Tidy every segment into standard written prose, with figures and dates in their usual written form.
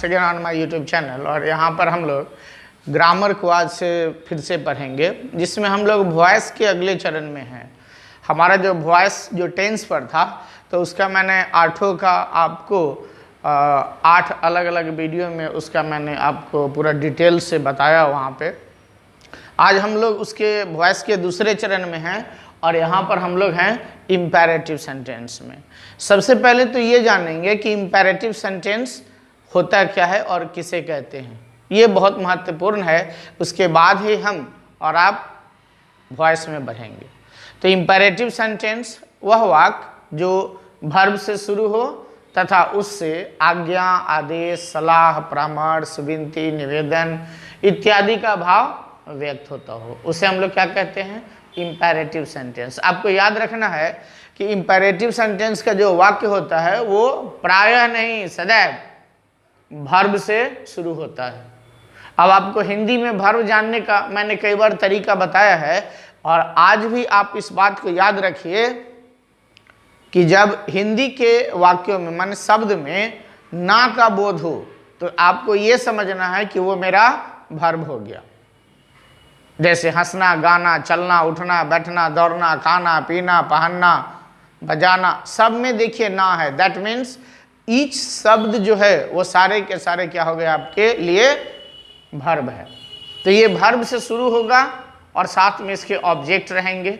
Once again on my YouTube channel. और यहाँ पर हम लोग ग्रामर को आज से फिर से पढ़ेंगे, जिसमें हम लोग वॉइस के अगले चरण में हैं। हमारा जो वॉइस जो टेंस पर था, तो उसका मैंने आठों का आपको 8 अलग अलग वीडियो में उसका मैंने आपको पूरा डिटेल से बताया वहाँ पे। आज हम लोग उसके वॉइस के दूसरे चरण में हैं और यहाँ पर हम लोग हैं इम्पेरेटिव सेंटेंस में। सबसे पहले तो ये जानेंगे कि इम्पेरेटिव सेंटेंस होता क्या है और किसे कहते हैं, ये बहुत महत्वपूर्ण है। उसके बाद ही हम और आप वॉइस में बढ़ेंगे। तो इम्पेरेटिव सेंटेंस वह वाक्य जो वर्ब से शुरू हो तथा उससे आज्ञा, आदेश, सलाह, परामर्श, विनती, निवेदन इत्यादि का भाव व्यक्त होता हो, उसे हम लोग क्या कहते हैं, इम्पेरेटिव सेंटेंस। आपको याद रखना है कि इम्पेरेटिव सेंटेंस का जो वाक्य होता है वो प्रायः नहीं सदैव वर्ब से शुरू होता है। अब आपको हिंदी में वर्ब जानने का मैंने कई बार तरीका बताया है, और आज भी आप इस बात को याद रखिए कि जब हिंदी के वाक्यों में माने शब्द में ना का बोध हो, तो आपको ये समझना है कि वो मेरा वर्ब हो गया। जैसे हंसना, गाना, चलना, उठना, बैठना, दौड़ना, खाना, पीना, पहनना, बजाना, सब में देखिए ना है। दैट मीन्स ईच शब्द जो है वो सारे के सारे क्या हो गए आपके लिए वर्ब है। तो ये वर्ब से शुरू होगा और साथ में इसके ऑब्जेक्ट रहेंगे,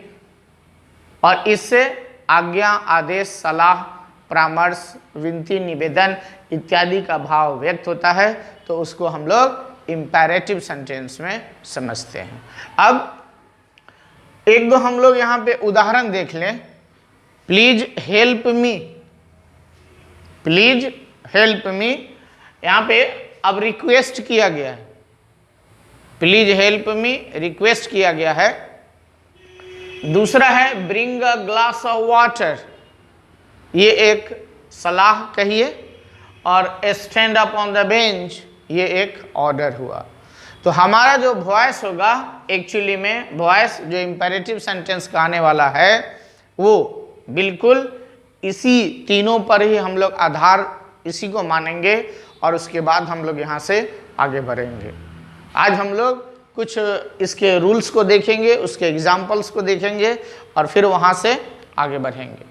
और इससे आज्ञा, आदेश, सलाह, परामर्श, विनती, निवेदन इत्यादि का भाव व्यक्त होता है। तो उसको हम लोग इम्पेरेटिव सेंटेंस में समझते हैं। अब एक दो हम लोग यहाँ पे उदाहरण देख लें। Please help me, please help me, यहाँ पे अब रिक्वेस्ट किया गया है। प्लीज हेल्प मी रिक्वेस्ट किया गया है। दूसरा है bring a glass of water, ये एक सलाह कहिए, और stand up on the bench ये एक ऑर्डर हुआ। तो हमारा जो वॉइस होगा एक्चुअली में वॉइस जो इम्पेरेटिव सेंटेंस का आने वाला है वो बिल्कुल इसी तीनों पर ही हम लोग आधार इसी को मानेंगे, और उसके बाद हम लोग यहाँ से आगे बढ़ेंगे। आज हम लोग कुछ इसके रूल्स को देखेंगे, उसके एग्जाम्पल्स को देखेंगे, और फिर वहाँ से आगे बढ़ेंगे।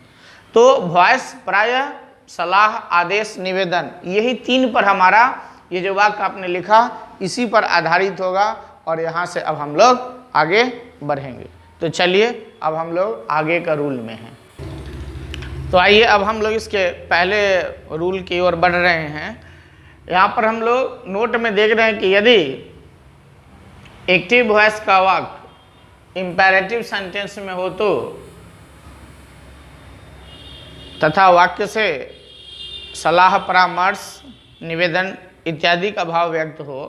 तो वॉइस प्रायः सलाह, आदेश, निवेदन, यही 3 पर हमारा ये जो वाक्य आपने लिखा इसी पर आधारित होगा, और यहाँ से अब हम लोग आगे बढ़ेंगे। तो चलिए अब हम लोग आगे का रूल में हैं। तो आइए अब हम लोग इसके पहले रूल की ओर बढ़ रहे हैं। यहाँ पर हम लोग नोट में देख रहे हैं कि यदि एक्टिव वॉइस का वाक्य इम्पेरेटिव सेंटेंस में हो तो तथा वाक्य से सलाह, परामर्श, निवेदन इत्यादि का भाव व्यक्त हो,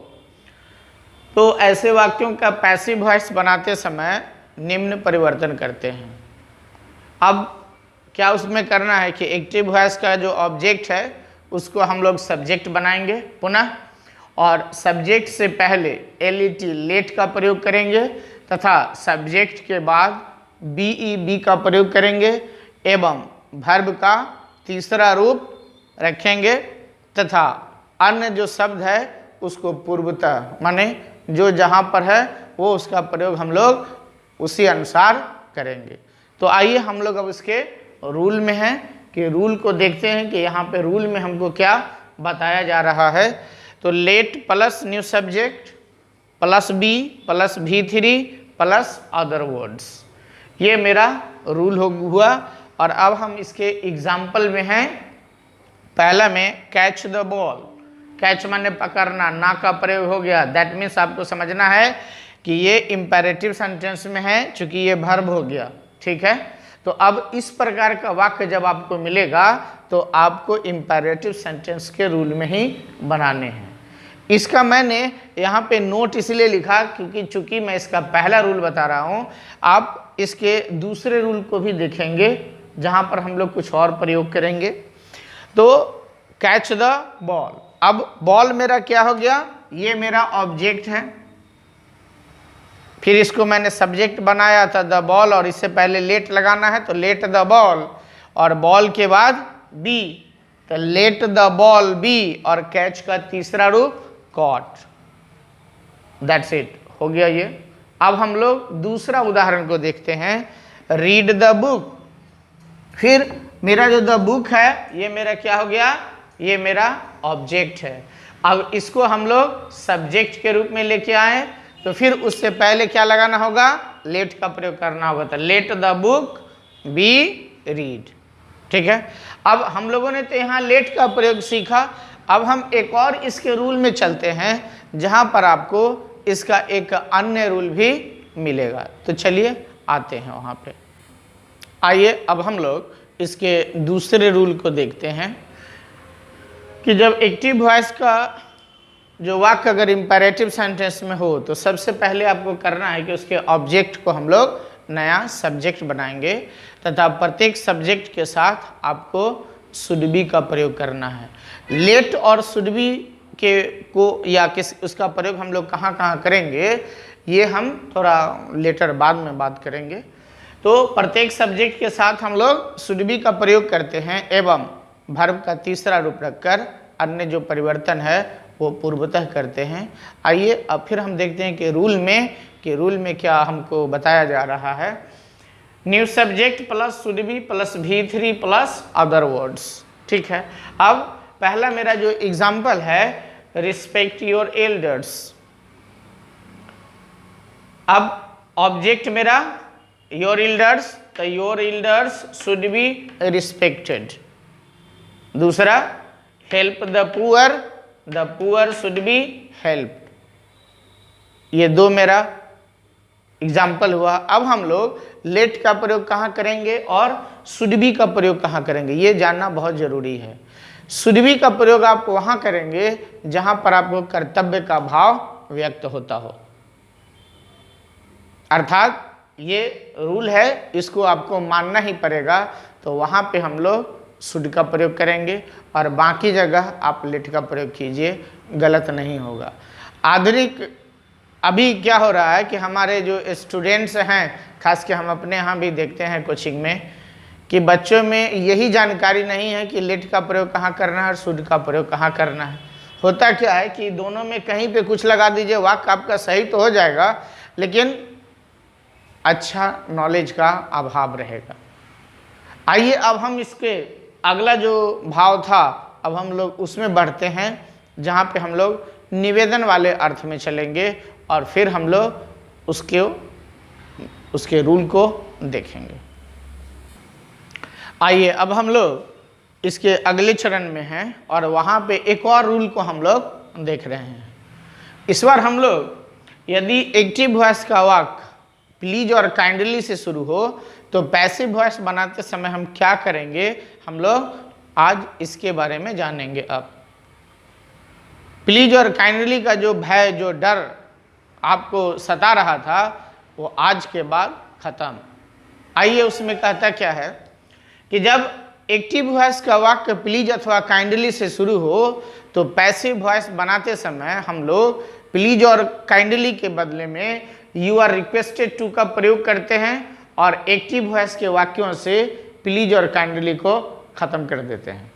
तो ऐसे वाक्यों का पैसिव वॉइस बनाते समय निम्न परिवर्तन करते हैं। अब क्या उसमें करना है कि एक्टिव वॉइस का जो ऑब्जेक्ट है उसको हम लोग सब्जेक्ट बनाएंगे पुनः, और सब्जेक्ट से पहले एलईटी लेट का प्रयोग करेंगे तथा सब्जेक्ट के बाद बीईबी का प्रयोग करेंगे, एवं वर्ब का तीसरा रूप रखेंगे तथा अन्य जो शब्द है उसको पूर्वतः माने जो जहाँ पर है वो उसका प्रयोग हम लोग उसी अनुसार करेंगे। तो आइए हम लोग अब इसके रूल में हैं कि रूल को देखते हैं कि यहाँ पे रूल में हमको क्या बताया जा रहा है। तो let plus new subject plus be plus V3 plus other words, ये मेरा रूल हुआ। और अब हम इसके एग्जाम्पल में हैं। पहला में कैच द बॉल, कैच माने पकड़ना, ना का प्रयोग हो गया। दैट मीन्स आपको समझना है कि ये इम्पेरेटिव सेंटेंस में है, चूंकि ये वर्ब हो गया, ठीक है। तो अब इस प्रकार का वाक्य जब आपको मिलेगा तो आपको इम्पेरेटिव सेंटेंस के रूल में ही बनाने हैं। इसका मैंने यहाँ पे नोट इसलिए लिखा क्योंकि चूंकि मैं इसका पहला रूल बता रहा हूँ, आप इसके दूसरे रूल को भी देखेंगे जहाँ पर हम लोग कुछ और प्रयोग करेंगे। तो कैच द बॉल, अब बॉल मेरा क्या हो गया, ये मेरा ऑब्जेक्ट है, फिर इसको मैंने सब्जेक्ट बनाया था द बॉल, और इससे पहले लेट लगाना है तो लेट द बॉल, और बॉल के बाद बी, तो लेट द बॉल बी, और कैच का तीसरा रूप कॉट। दैट्स इट, हो गया ये। अब हम लोग दूसरा उदाहरण को देखते हैं, रीड द बुक। फिर मेरा जो द बुक है ये मेरा क्या हो गया, ये मेरा ऑब्जेक्ट है। अब इसको हम लोग सब्जेक्ट के रूप में लेके आए, तो फिर उससे पहले क्या लगाना होगा, लेट का प्रयोग करना होगा। तो let the book be read, ठीक है। अब हम लोगों ने तो यहाँ लेट का प्रयोग सीखा, अब हम एक और इसके रूल में चलते हैं जहाँ पर आपको इसका एक अन्य रूल भी मिलेगा। तो चलिए आते हैं वहाँ पे। आइए अब हम लोग इसके दूसरे रूल को देखते हैं कि जब एक्टिव वॉइस का जो वाक्य अगर इम्पेरेटिव सेंटेंस में हो तो सबसे पहले आपको करना है कि उसके ऑब्जेक्ट को हम लोग नया सब्जेक्ट बनाएंगे, तथा प्रत्येक सब्जेक्ट के साथ आपको शुड बी का प्रयोग करना है। लेट और शुड बी के को या किस उसका प्रयोग हम लोग कहाँ कहाँ करेंगे ये हम थोड़ा लेटर बाद में बात करेंगे। तो प्रत्येक सब्जेक्ट के साथ हम लोग शुड बी का प्रयोग करते हैं एवं वर्ब का तीसरा रूप रखकर अन्य जो परिवर्तन है वो पूर्वतः करते हैं। आइए अब फिर हम देखते हैं कि रूल में क्या हमको बताया जा रहा है। New subject plus should be plus V3 plus other words, ठीक है। अब पहला मेरा जो एग्जाम्पल है, रिस्पेक्ट योर एल्डर्स। अब ऑब्जेक्ट मेरा योर एल्डर्स, तो your elders should be respected. दूसरा help the poor should be helped. ये दो मेरा एग्जाम्पल हुआ। अब हम लोग लेट का प्रयोग कहाँ करेंगे और शुड बी का प्रयोग कहाँ करेंगे ये जानना बहुत जरूरी है। शुड बी का प्रयोग आप वहाँ करेंगे जहाँ पर आपको कर्तव्य का भाव व्यक्त होता हो, अर्थात ये रूल है, इसको आपको मानना ही पड़ेगा। तो वहाँ पे हम लोग शुड का प्रयोग करेंगे और बाकी जगह आप लेट का प्रयोग कीजिए, गलत नहीं होगा। आधुनिक अभी क्या हो रहा है कि हमारे जो स्टूडेंट्स हैं, खास के हम अपने यहाँ भी देखते हैं कोचिंग में, कि बच्चों में यही जानकारी नहीं है कि लेट का प्रयोग कहाँ करना है और शुड का प्रयोग कहाँ करना है। होता क्या है कि दोनों में कहीं पे कुछ लगा दीजिए, वाक्य आपका सही तो हो जाएगा लेकिन अच्छा नॉलेज का अभाव रहेगा। आइए अब हम इसके अगला जो भाव था अब हम लोग उसमें बढ़ते हैं, जहाँ पे हम लोग निवेदन वाले अर्थ में चलेंगे और फिर हम लोग उसके रूल को देखेंगे। आइए अब हम लोग इसके अगले चरण में हैं और वहाँ पे एक और रूल को हम लोग देख रहे हैं। इस बार हम लोग यदि एक्टिव वॉइस का वाक्य प्लीज और काइंडली से शुरू हो तो पैसिव वॉइस बनाते समय हम क्या करेंगे, हम लोग आज इसके बारे में जानेंगे। अब प्लीज और काइंडली का जो भय, जो डर आपको सता रहा था वो आज के बाद खत्म। आइए उसमें कहता क्या है कि जब एक्टिव वॉइस का वाक्य प्लीज अथवा काइंडली से शुरू हो तो पैसिव वॉइस बनाते समय हम लोग प्लीज और काइंडली के बदले में यू आर रिक्वेस्टेड टू का प्रयोग करते हैं और एक्टिव वॉइस के वाक्यों से प्लीज और काइंडली को खत्म कर देते हैं।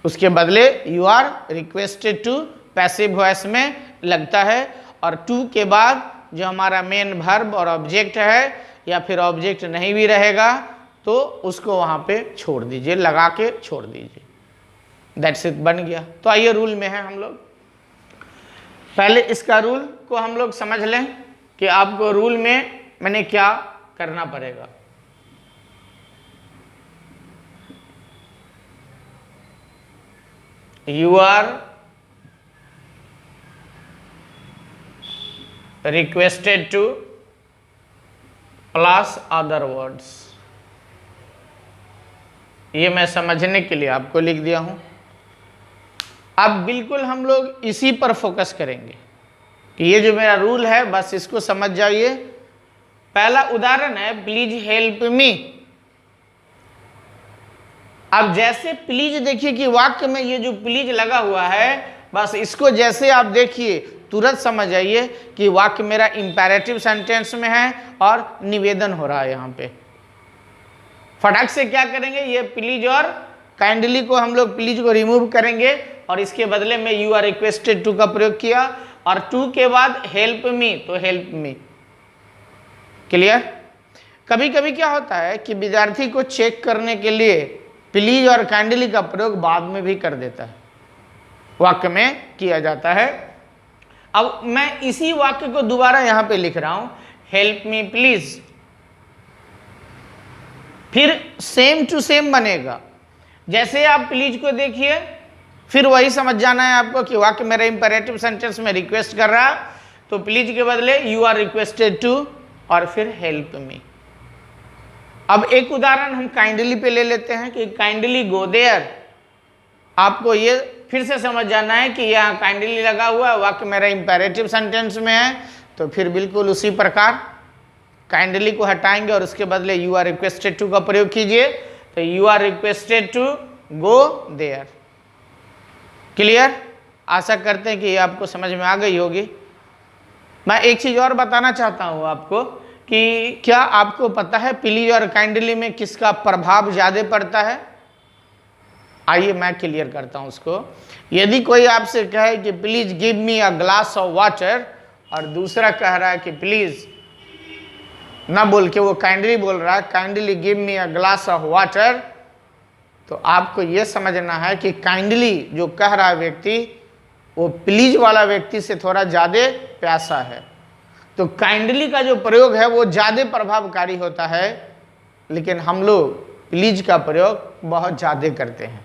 उसके बदले you are requested to passive voice में लगता है और टू के बाद जो हमारा मेन वर्ब और ऑब्जेक्ट है या फिर ऑब्जेक्ट नहीं भी रहेगा तो उसको वहाँ पे छोड़ दीजिए, लगा के छोड़ दीजिए। दैट्स इट, बन गया। तो आइए रूल में है हम लोग। पहले इसका रूल को हम लोग समझ लें कि आपको रूल में मैंने क्या करना पड़ेगा। You are requested to plus other words, ये मैं समझने के लिए आपको लिख दिया हूं। अब बिल्कुल हम लोग इसी पर फोकस करेंगे कि ये जो मेरा रूल है बस इसको समझ जाइए। पहला उदाहरण है प्लीज हेल्प मी। अब जैसे प्लीज देखिए कि वाक्य में ये जो प्लीज लगा हुआ है बस इसको जैसे आप देखिए तुरंत समझ आइए कि वाक्य मेरा इंपेरेटिव सेंटेंस में है और निवेदन हो रहा है। यहाँ पे फटाक से क्या करेंगे, ये प्लीज और काइंडली को हम लोग प्लीज को रिमूव करेंगे और इसके बदले में यू आर रिक्वेस्टेड टू का प्रयोग किया, और टू के बाद हेल्प मी, तो हेल्प मी। क्लियर? कभी कभी क्या होता है कि विद्यार्थी को चेक करने के लिए प्लीज और काइंडली का प्रयोग बाद में भी कर देता है, वाक्य में किया जाता है। अब मैं इसी वाक्य को दोबारा यहां पे लिख रहा हूं, हेल्प मी प्लीज, फिर सेम टू सेम बनेगा। जैसे आप प्लीज को देखिए, फिर वही समझ जाना है आपको कि वाक्य मेरा इंपेरेटिव सेंटेंस में रिक्वेस्ट कर रहा, तो प्लीज के बदले यू आर रिक्वेस्टेड टू और फिर हेल्प मी। अब एक उदाहरण हम काइंडली पे ले लेते हैं कि काइंडली गो देयर। आपको ये फिर से समझ जाना है कि यहाँ काइंडली लगा हुआ है, वाक्य मेरा इंपेरेटिव सेंटेंस में है, तो फिर बिल्कुल उसी प्रकार काइंडली को हटाएंगे और उसके बदले यू आर रिक्वेस्टेड टू का प्रयोग कीजिए, तो you are requested to go there. Clear? आशा करते हैं कि ये आपको समझ में आ गई होगी। मैं एक चीज और बताना चाहता हूं आपको कि क्या आपको पता है प्लीज और काइंडली में किसका प्रभाव ज्यादा पड़ता है? आइए मैं क्लियर करता हूं उसको। यदि कोई आपसे कहे कि please give me a glass of water, और दूसरा कह रहा है कि प्लीज ना बोल के वो काइंडली बोल रहा है, kindly give me a glass of water, तो आपको यह समझना है कि काइंडली जो कह रहा है व्यक्ति वो प्लीज वाला व्यक्ति से थोड़ा ज्यादा प्यासा है, तो काइंडली का जो प्रयोग है वो ज्यादा प्रभावकारी होता है, लेकिन हम लोग प्लीज का प्रयोग बहुत ज्यादा करते हैं।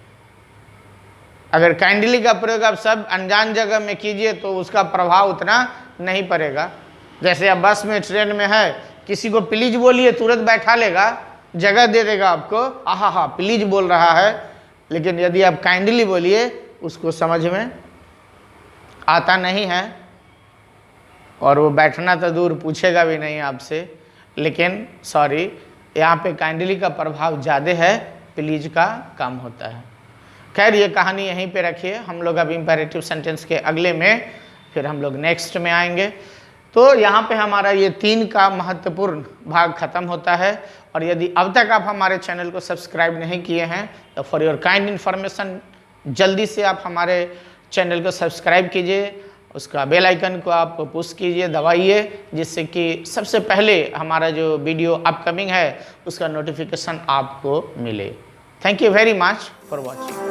अगर काइंडली का प्रयोग आप सब अनजान जगह में कीजिए तो उसका प्रभाव उतना नहीं पड़ेगा। जैसे आप बस में, ट्रेन में है, किसी को प्लीज बोलिए तुरंत बैठा लेगा, जगह दे देगा आपको, आहा हा प्लीज बोल रहा है। लेकिन यदि आप काइंडली बोलिए उसको समझ में आता नहीं है और वो बैठना तो दूर पूछेगा भी नहीं आपसे। लेकिन सॉरी, यहाँ पे काइंडली का प्रभाव ज़्यादा है, प्लीज का कम होता है। खैर ये कहानी यहीं पे रखिए, हम लोग अब इंपेरेटिव सेंटेंस के अगले में फिर हम लोग नेक्स्ट में आएंगे। तो यहाँ पे हमारा ये 3 का महत्वपूर्ण भाग खत्म होता है। और यदि अब तक आप हमारे चैनल को सब्सक्राइब नहीं किए हैं तो फॉर योर काइंड इन्फॉर्मेशन जल्दी से आप हमारे चैनल को सब्सक्राइब कीजिए, उसका बेल आइकन को आप पुश कीजिए, दबाइए, जिससे कि सबसे पहले हमारा जो वीडियो अपकमिंग है उसका नोटिफिकेशन आपको मिले। Thank you very much for watching.